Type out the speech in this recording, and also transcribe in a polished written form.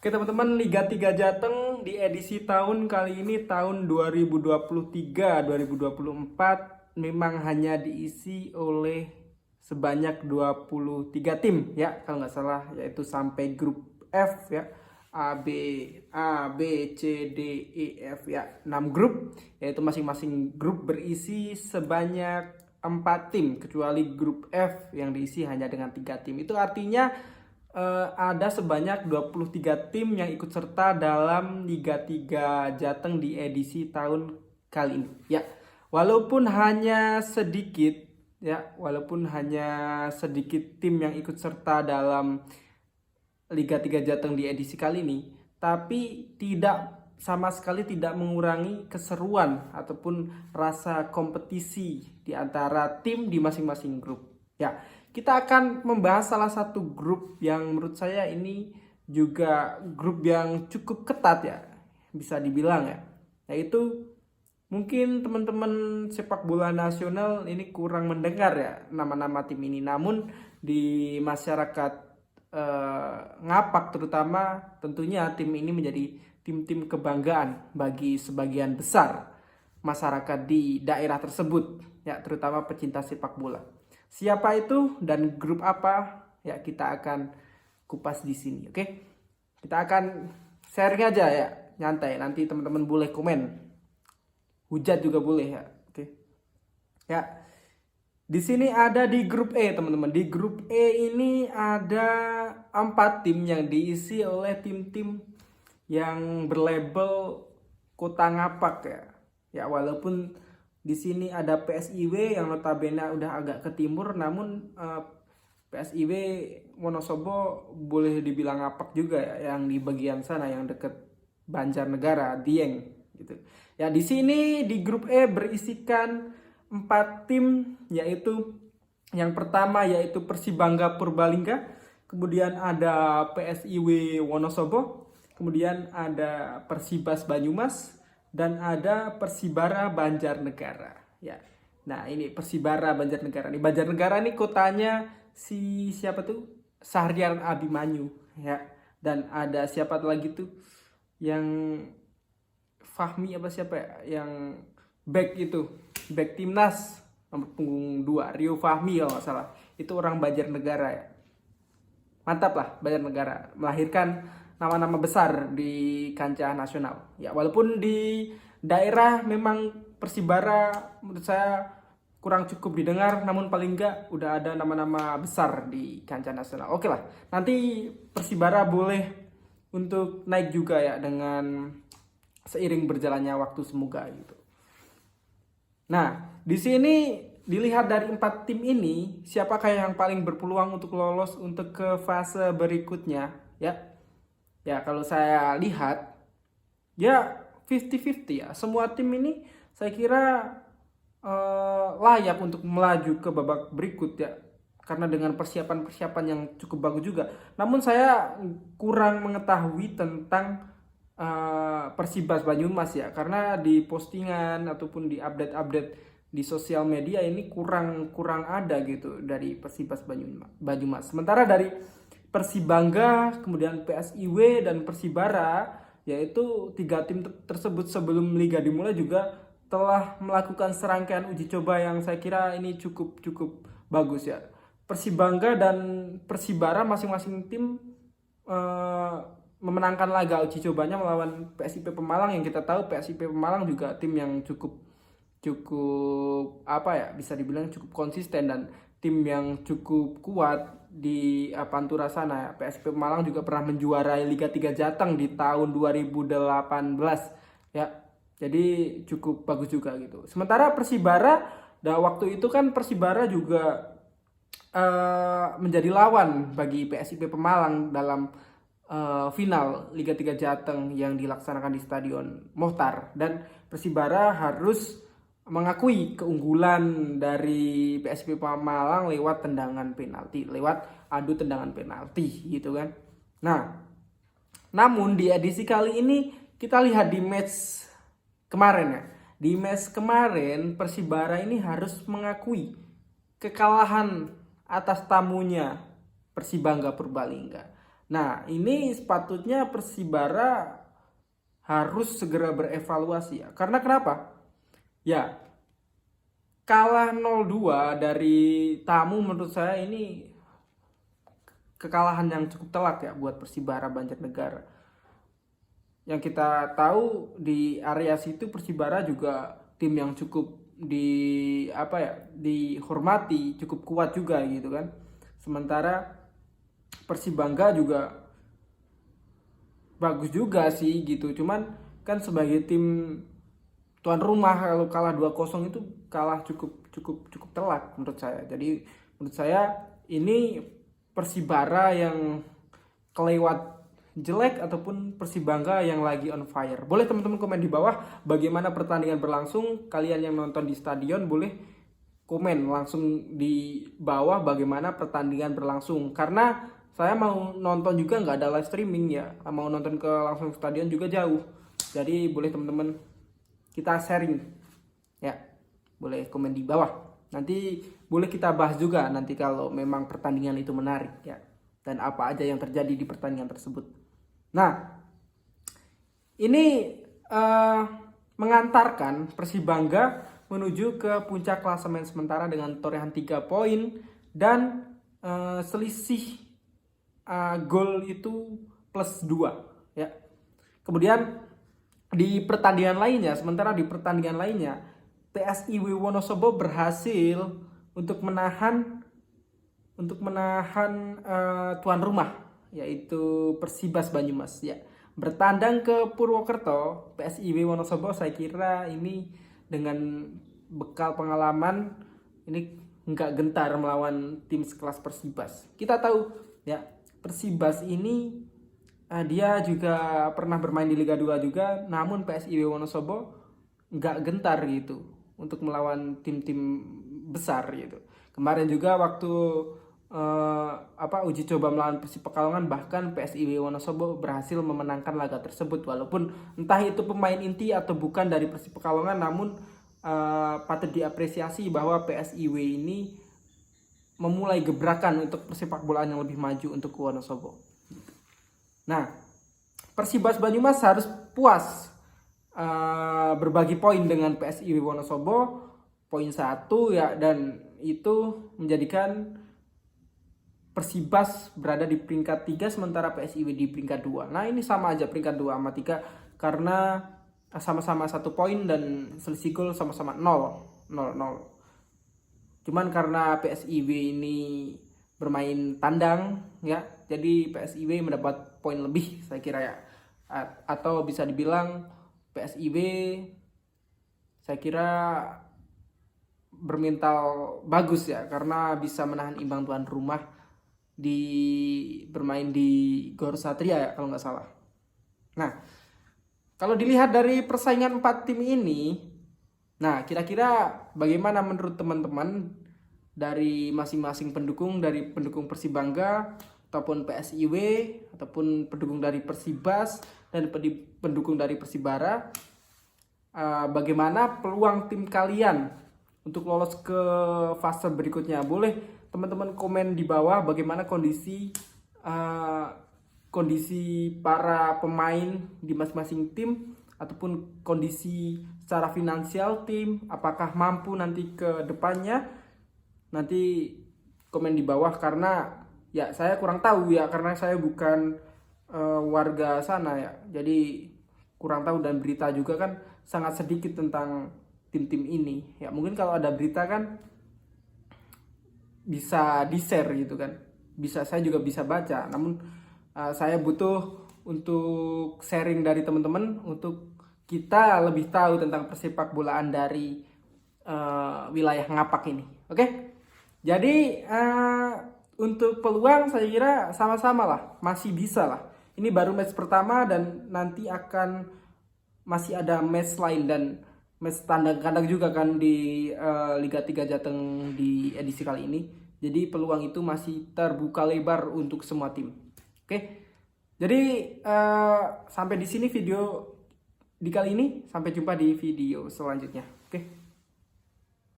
Oke teman-teman, Liga 3 Jateng di edisi tahun kali ini tahun 2023-2024 memang hanya diisi oleh sebanyak 23 tim ya kalau nggak salah, yaitu sampai grup F ya. A, B, C, D, E, F ya, 6 grup, yaitu masing-masing grup berisi sebanyak 4 tim kecuali grup F yang diisi hanya dengan 3 tim. Itu artinya ada sebanyak 23 tim yang ikut serta dalam Liga 3 Jateng di edisi tahun kali ini. Ya, walaupun hanya sedikit tim yang ikut serta dalam Liga 3 Jateng di edisi kali ini, tapi sama sekali tidak mengurangi keseruan ataupun rasa kompetisi di antara tim di masing-masing grup. Ya, kita akan membahas salah satu grup yang menurut saya ini juga grup yang cukup ketat ya, bisa dibilang ya. Yaitu mungkin teman-teman sepak bola nasional ini kurang mendengar ya nama-nama tim ini. Namun di masyarakat Ngapak terutama, tentunya tim ini menjadi tim-tim kebanggaan bagi sebagian besar masyarakat di daerah tersebut ya, terutama pecinta sepak bola. Siapa itu dan grup apa? Ya, kita akan kupas di sini, oke? Kita akan sharing aja ya, nyantai. Nanti teman-teman boleh komen, hujat juga boleh ya, oke? Ya, di sini ada di grup E teman-teman. Di grup E ini ada 4 tim yang diisi oleh tim-tim yang berlabel Kota Ngapak ya. Ya, walaupun di sini ada PSIW yang notabene udah agak ke timur, namun PSIW Wonosobo boleh dibilang Ngapak juga ya, yang di bagian sana yang deket Banjarnegara, Dieng gitu. Ya, di sini di grup E berisikan 4 tim, yaitu yang pertama yaitu Persibangga Purbalingga, kemudian ada PSIW Wonosobo, kemudian ada Persibas Banyumas, dan ada Persibara Banjarnegara ya. Nah, ini Persibara Banjarnegara. Nih Banjarnegara nih kotanya si siapa tuh? Syahrian Abimanyu ya. Dan ada siapa lagi tuh yang Fahmi apa siapa ya? Yang back itu, back timnas nomor punggung 2, Rio Fahmi kalau nggak salah. Itu orang Banjarnegara ya. Mantap lah Banjarnegara melahirkan nama-nama besar di kancah nasional. Ya, walaupun di daerah memang Persibara menurut saya kurang cukup didengar, namun paling enggak udah ada nama-nama besar di kancah nasional. Oke lah, nanti Persibara boleh untuk naik juga ya dengan seiring berjalannya waktu, semoga gitu. Nah, di sini dilihat dari 4 tim ini, siapakah yang paling berpeluang untuk lolos untuk ke fase berikutnya ya? Ya, kalau saya lihat ya 50-50 ya. Semua tim ini saya kira layak untuk melaju ke babak berikut ya. Karena dengan persiapan-persiapan yang cukup bagus juga. Namun saya kurang mengetahui tentang Persibas Banyumas ya. Karena di postingan ataupun di update-update di sosial media ini kurang ada gitu dari Persibas Banyumas. Sementara dari Persibangga, kemudian PSIW dan Persibara, yaitu 3 tim tersebut sebelum liga dimulai juga telah melakukan serangkaian uji coba yang saya kira ini cukup bagus ya. Persibangga dan Persibara masing-masing tim memenangkan laga uji cobanya melawan PSIP Pemalang, yang kita tahu PSIP Pemalang juga tim yang cukup apa ya, bisa dibilang cukup konsisten dan tim yang cukup kuat di Pantura sana ya. PSIP Malang juga pernah menjuarai Liga 3 Jateng di tahun 2018 ya. Jadi cukup bagus juga gitu. Sementara Persibara, waktu itu kan Persibara juga menjadi lawan bagi PSIP Pemalang dalam final Liga 3 Jateng yang dilaksanakan di Stadion Mohtar, dan Persibara harus mengakui keunggulan dari PSIP Pemalang lewat adu tendangan penalti gitu kan. Nah, namun di edisi kali ini kita lihat di match kemarin ya. Di match kemarin Persibara ini harus mengakui kekalahan atas tamunya Persibangga Purbalingga. Nah, ini sepatutnya Persibara harus segera berevaluasi ya. Karena kenapa? Ya, kalah 0-2 dari tamu menurut saya ini kekalahan yang cukup telak ya buat Persibara Banjarnegara. Yang kita tahu di area situ Persibara juga tim yang cukup dihormati, cukup kuat juga gitu kan. Sementara Persibangga juga bagus juga sih gitu. Cuman kan sebagai tim tuan rumah kalau kalah 2-0 itu kalah cukup telak menurut saya. Jadi menurut saya ini Persibara yang kelewat jelek ataupun Persibangga yang lagi on fire. Boleh teman-teman komen di bawah bagaimana pertandingan berlangsung. Kalian yang nonton di stadion boleh komen langsung di bawah bagaimana pertandingan berlangsung. Karena saya mau nonton juga nggak ada live streaming ya. Mau nonton ke langsung stadion juga jauh. Jadi boleh teman-teman kita sharing ya. Boleh komen di bawah. Nanti boleh kita bahas juga nanti kalau memang pertandingan itu menarik ya. Dan apa aja yang terjadi di pertandingan tersebut. Nah, ini mengantarkan Persibangga menuju ke puncak klasemen sementara dengan torehan 3 poin dan selisih gol itu plus 2 ya. Kemudian di pertandingan lainnya PSIW Wonosobo berhasil untuk menahan tuan rumah yaitu Persibas Banyumas ya. Bertandang ke Purwokerto, PSIW Wonosobo saya kira ini dengan bekal pengalaman ini nggak gentar melawan tim sekelas Persibas. Kita tahu ya Persibas ini dia juga pernah bermain di Liga 2 juga, namun PSIW Wonosobo nggak gentar gitu untuk melawan tim-tim besar gitu. Kemarin juga waktu uji coba melawan Persib Pekalongan bahkan PSIW Wonosobo berhasil memenangkan laga tersebut walaupun entah itu pemain inti atau bukan dari Persib Pekalongan, namun patut diapresiasi bahwa PSIW ini memulai gebrakan untuk persepak bolaan yang lebih maju untuk Wonosobo. Nah, Persibas Banyumas harus puas berbagi poin dengan PSIW Wonosobo poin 1 ya, dan itu menjadikan Persibas berada di peringkat 3 sementara PSIW di peringkat 2. Nah, ini sama aja peringkat 2 sama 3 karena sama-sama 1 poin dan selisih gol sama-sama 0. Cuman karena PSIW ini bermain tandang ya, jadi PSIW mendapat poin lebih saya kira ya. Atau bisa dibilang PSIW saya kira bermental bagus ya karena bisa menahan imbang tuan rumah bermain di Gor Satria ya kalau nggak salah. Nah, kalau dilihat dari persaingan 4 tim ini, nah kira-kira bagaimana menurut teman-teman dari masing-masing pendukung, dari pendukung Persibangga ataupun PSIW ataupun pendukung dari Persibas dan pendukung dari Persibara, bagaimana peluang tim kalian untuk lolos ke fase berikutnya? Boleh teman-teman komen di bawah bagaimana kondisi para pemain di masing-masing tim ataupun kondisi secara finansial tim, apakah mampu nanti ke depannya. Nanti komen di bawah karena ya saya kurang tahu ya karena saya bukan warga sana ya. Jadi kurang tahu dan berita juga kan sangat sedikit tentang tim-tim ini. Ya mungkin kalau ada berita kan bisa di-share gitu kan. Saya juga bisa baca. Namun saya butuh untuk sharing dari teman-teman untuk kita lebih tahu tentang persepak bolaan dari wilayah Ngapak ini. Oke? Jadi untuk peluang saya kira sama-sama lah, masih bisa lah. Ini baru match pertama dan nanti akan masih ada match lain dan match tandang-kandang juga kan di Liga 3 Jateng di edisi kali ini. Jadi peluang itu masih terbuka lebar untuk semua tim. Oke. Jadi sampai di sini video di kali ini. Sampai jumpa di video selanjutnya. Oke.